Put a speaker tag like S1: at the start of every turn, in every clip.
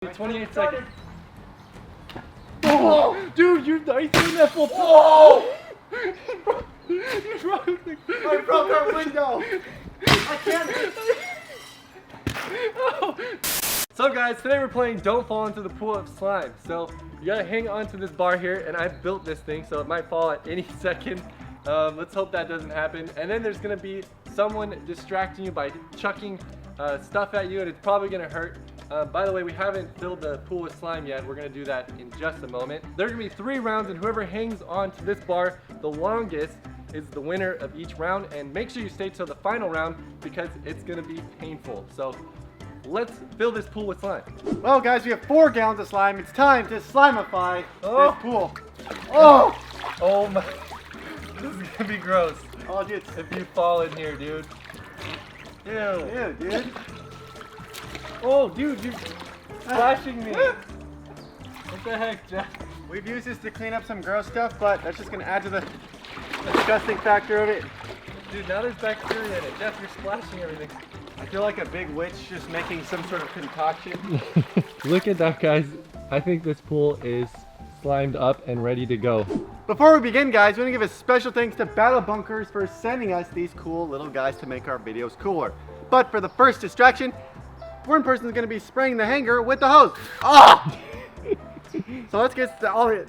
S1: 28 seconds. Oh, dude, are you throwing that full? Oh! You broke the...
S2: I broke our window. I can't.
S1: Oh. So guys, today we're playing Don't Fall Into the Pool of Slime. So you gotta hang on to this bar here, and I built this thing so it might fall at any second. Let's hope that doesn't happen. And then there's gonna be someone distracting you by chucking stuff at you, and it's probably gonna hurt. By the way, we haven't filled the pool with slime yet. We're gonna do that in just a moment. There's gonna be 3 rounds, and whoever hangs on to this bar the longest is the winner of each round. And make sure you stay till the final round because it's gonna be painful. So let's fill this pool with slime.
S2: Well, guys, we have 4 gallons of slime. It's time to slimify this pool. Oh!
S1: Oh my! This is gonna be gross.
S2: Oh, dude.
S1: If you fall in here, dude. Ew.
S2: Ew, dude.
S1: Oh, dude, you're splashing me. What the heck, Jeff?
S2: We've used this to clean up some gross stuff, but that's just gonna add to the disgusting factor of it.
S1: Dude, now there's bacteria in it. Jeff, you're splashing everything.
S2: I feel like a big witch just making some sort of concoction.
S1: Look at that, guys. I think this pool is slimed up and ready to go.
S2: Before we begin, guys, we want to give a special thanks to Battle Bunkers for sending us these cool little guys to make our videos cooler. But for the first distraction, one person is going to be spraying the hanger with the hose. Oh! So let's get started.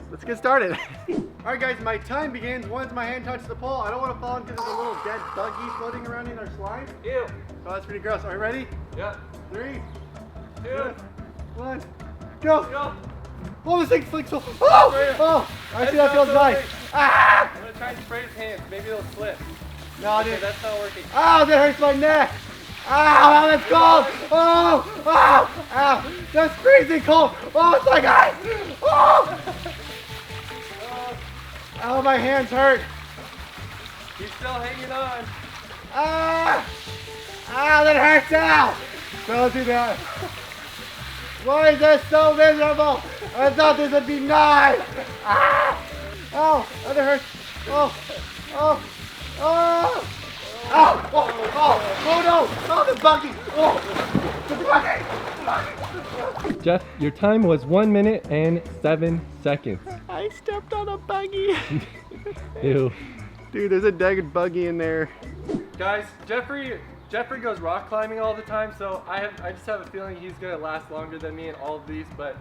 S2: All right, guys, my time begins once my hand touches the pole. I don't want to fall into this little dead buggy floating around in our slime.
S1: Ew.
S2: So that's pretty gross. Are you ready?
S1: Yeah.
S2: 3,
S1: 2,
S2: 1, go.
S1: go.
S2: Oh, this thing slinks so. Oh! Oh! I see that feels nice. Ah!
S1: I'm gonna try and spray his hands. Maybe it'll slip.
S2: No,
S1: Okay,
S2: dude.
S1: that's not working.
S2: Ow, that hurts my neck. Ow, that's cold. Oh! Ow! Ow! That's freezing cold. Oh, it's like ice. Oh! Ow, my hands hurt.
S1: He's still hanging on.
S2: Ah! Ah, that hurts now. Don't do that. Why is this so miserable? I thought this would be nice. Ah! Oh, that hurts. Oh, oh, oh. Oh, oh, oh, oh no. Oh, the buggy. Oh, the buggy.
S1: Jeff, your time was 1 minute and 7 seconds.
S2: I stepped on a buggy.
S1: Ew.
S2: Dude, there's a dang buggy in there.
S1: Guys, Jeffrey goes rock climbing all the time, so I just have a feeling he's gonna last longer than me in all of these, but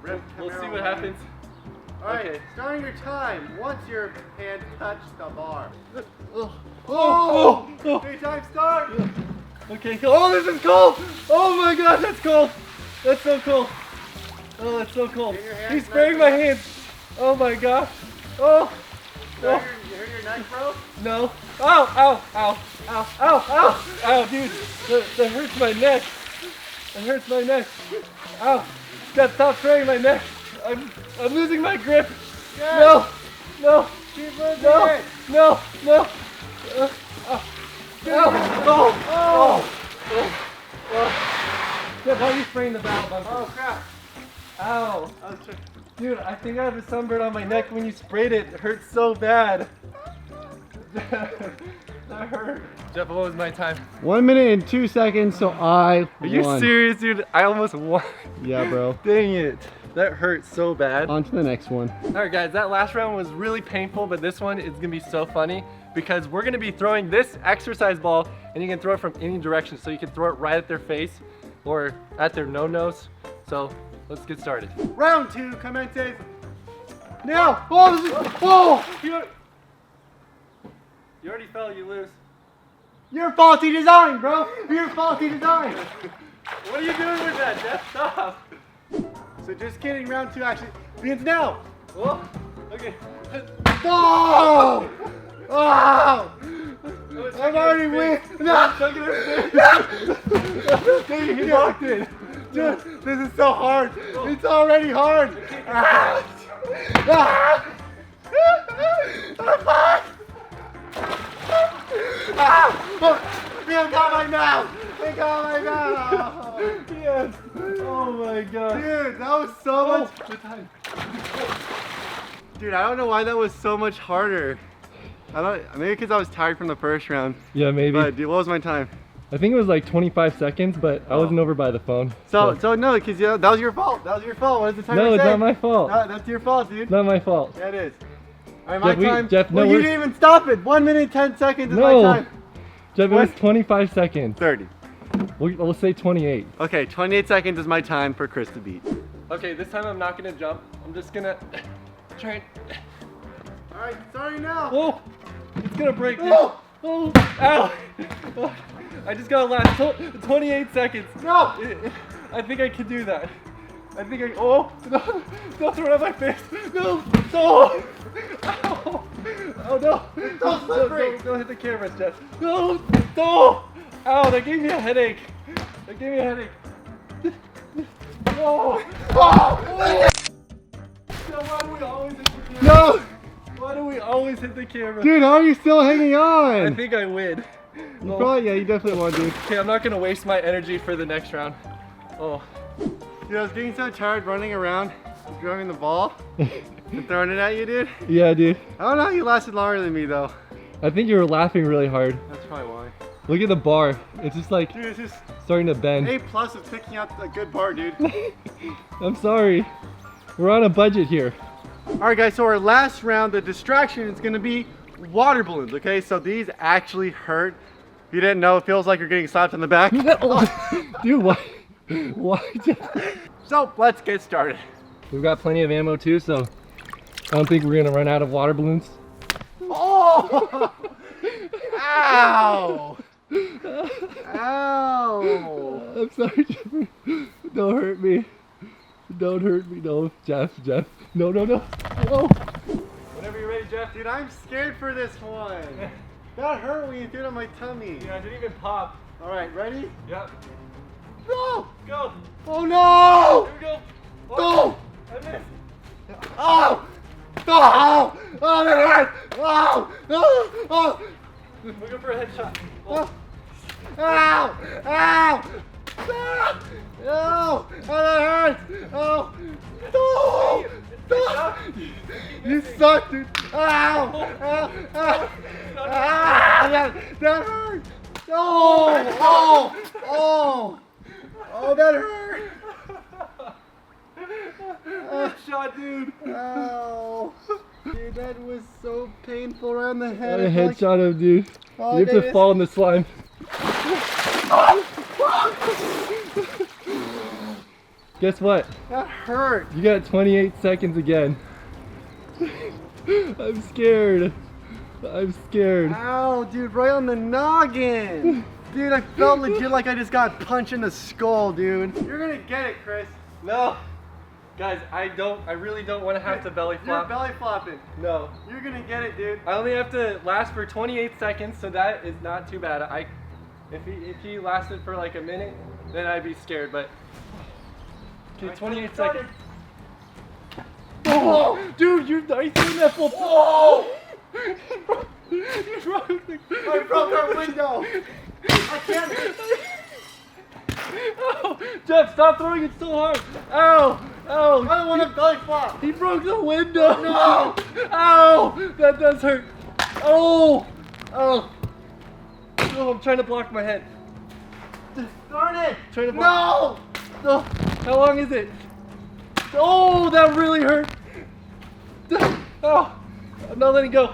S1: we'll see what happens.
S2: Alright,
S1: Okay.
S2: starting your time once your hand touched the bar.
S1: Oh,
S2: Oh!
S1: oh.
S2: Okay, time start!
S1: Okay, oh, this is cold! Oh my god, that's cold! That's so cold! Oh, that's so cold.
S2: Get your hands
S1: He's spraying my hands! Oh my gosh! Oh!
S2: You hurt your neck, bro?
S1: No! Ow! Ow! Ow! Ow! Ow! Ow! Ow, dude! That hurts my neck! That hurts my neck! Ow! God, stop spraying my neck! I'm losing my grip!
S2: Yes.
S1: No! No!
S2: Keep losing
S1: No!
S2: it!
S1: No! No! Ow! Oh! Oh! Oh! Jeff, why are you spraying the battle bunker?
S2: Oh crap!
S1: Ow! Dude, I think I have a sunburn on my neck when you sprayed it. It hurts so bad. That hurt. Jeff, what was my time?
S2: 1 minute and 2 seconds, so I
S1: Are you serious, dude? I almost won.
S2: Yeah, bro.
S1: Dang it. That hurt so bad.
S2: On to the next one.
S1: Alright guys, that last round was really painful, but this one is gonna be so funny because we're gonna be throwing this exercise ball and you can throw it from any direction. So you can throw it right at their face or at their no-nos. So let's get started.
S2: Round 2 commences now. Oh, this is, oh!
S1: You already fell, you lose.
S2: Your faulty design, bro. Your faulty design.
S1: What are you doing with that, Jeff? Stop.
S2: So just kidding. Round 2 actually begins now.
S1: Oh, okay.
S2: Oh! Oh! I've already win. No!
S1: Dude, he knocked it.
S2: Dude, this is so hard. It's already hard. Ah! Ah! Ah! Oh, they got my mouth. They got my mouth.
S1: Yes. Oh my god.
S2: Dude, that was so much. Dude, I don't know why that was so much harder. Maybe because I was tired from the first round.
S1: Yeah, maybe.
S2: But dude, what was my time?
S1: I think it was like 25 seconds, but I wasn't over by the phone.
S2: So no, because that was your fault. That was your fault. What does the timer say?
S1: No, it's not my fault.
S2: No, that's your fault, dude.
S1: It's not my fault.
S2: Yeah, it is. All right, my
S1: Jeff,
S2: time.
S1: Jeff, no,
S2: well, you didn't even stop it. 1 minute 10 seconds is my time.
S1: Jeff, it was 25 seconds.
S2: 30.
S1: We'll say 28.
S2: Okay, 28 seconds is my time for Chris to beat.
S1: Okay, this time I'm not gonna jump. I'm just gonna try and...
S2: All right, sorry now.
S1: Whoa! It's gonna break, dude.
S2: Oh!
S1: Oh! Ow! Oh, I just gotta last 28 seconds.
S2: No!
S1: I think I can do that. I think I... Oh! No! Don't throw it at my face! No! No! Ow! Oh no! Don't hit the camera, Jeff. No! No! Ow! That gave me a headache. That gave me a headache. No! Oh! No, why do we always hit the camera?
S2: No!
S1: Why do we always hit the camera?
S2: Dude, how are you still hanging on?
S1: I think I win. Oh.
S2: Probably, yeah, you definitely won, dude.
S1: Okay, I'm not gonna waste my energy for the next round. Oh.
S2: Dude, I was getting so tired running around, grabbing the ball, and throwing it at you, dude.
S1: Yeah, dude.
S2: I don't know how you lasted longer than me, though.
S1: I think you were laughing really hard.
S2: That's probably why.
S1: Look at the bar. It's just like
S2: Dude, it's just
S1: starting to bend.
S2: A+ is picking out a good bar, dude.
S1: I'm sorry. We're on a budget here.
S2: All right, guys, so our last round, the distraction is gonna be water balloons, okay? So these actually hurt. If you didn't know, it feels like you're getting slapped in the back.
S1: Dude, why? Why?
S2: So let's get started.
S1: We've got plenty of ammo too, so I don't think we're gonna run out of water balloons.
S2: Oh! Ow! Ow!
S1: I'm sorry, Jeffrey. Don't hurt me. Don't hurt me. No, Jeff. No. No.
S2: Whenever you're ready, Jeff. Dude, I'm scared for this one. That hurt when you threw it on my tummy.
S1: Yeah, I didn't even pop.
S2: All right, ready?
S1: Yep.
S2: No!
S1: Go.
S2: Oh no!
S1: Here we go.
S2: No!
S1: I missed.
S2: Oh! Oh! Oh, that hurt! Oh! Oh! Oh!
S1: Looking for a headshot.
S2: Oh! Ow! Ow! Ah! No! Oh, that hurts! Oh! No! No! You suck, dude! Ow! Ow! Ow! Ah! That hurt! Oh! Oh! Oh! Oh, that hurt!
S1: Headshot, dude.
S2: Ow! Dude, that was so painful around the head.
S1: I headshot him, dude.
S2: Oh,
S1: You have to
S2: Davis.
S1: fall in the slime. Guess what?
S2: That hurt.
S1: You got 28 seconds again. I'm scared. I'm scared.
S2: Ow, dude, right on the noggin. Dude, I felt legit like I just got punched in the skull, dude. You're gonna get it, Chris.
S1: No. Guys, I really don't want to have to belly
S2: You're
S1: flop.
S2: belly flopping.
S1: No.
S2: You're gonna get it, dude.
S1: I only have to last for 28 seconds, so that is not too bad. If he lasted for like a minute, then I'd be scared, but okay, 28 seconds. Oh, dude, are you throwing that full? Oh! You broke the...
S2: I broke our window. I can't.
S1: Oh, Jeff, stop throwing it so hard. Ow! Ow!
S2: I don't want to belly flop.
S1: He broke the window.
S2: No!
S1: Ow! That does hurt. Oh! Oh! Oh, I'm trying to block my head.
S2: Darn it!
S1: Trying to block.
S2: No!
S1: Oh, how long is it? Oh, that really hurt. Oh, I'm not letting go.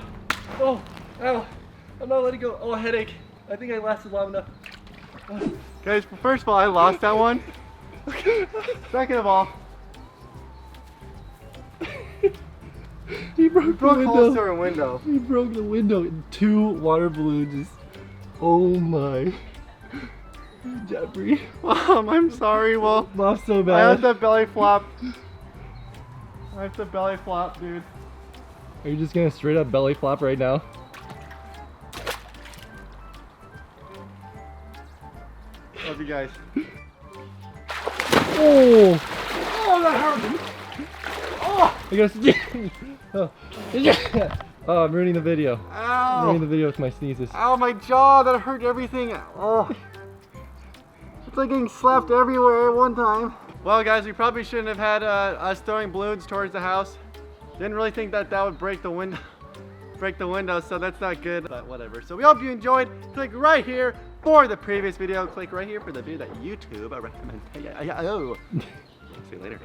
S1: Oh, ow. I'm not letting go. Oh, headache. I think I lasted long enough.
S2: Guys, first of all, I lost that one. Second of all,
S1: He broke the
S2: holes to
S1: window.
S2: our window.
S1: He broke the window in 2 water balloons. Oh my. Jeffrey.
S2: Mom, I'm sorry. Well,
S1: Mom's so
S2: I have
S1: bad.
S2: to belly flop. I have to belly flop, dude.
S1: Are you just gonna straight up belly flop right now?
S2: Love you guys.
S1: Oh!
S2: Oh, that hurt.
S1: Oh! I gotta oh. Oh, I'm ruining the video. I'm ruining
S2: Ow.
S1: the video with my sneezes.
S2: Ow, my jaw. That hurt everything. Oh. It's like getting slapped everywhere at one time. Well, guys, we probably shouldn't have had us throwing balloons towards the house. Didn't really think that would break the window. So that's not good, but whatever. So we hope you enjoyed. Click right here for the previous video. Click right here for the video that YouTube recommends. Oh. See you later.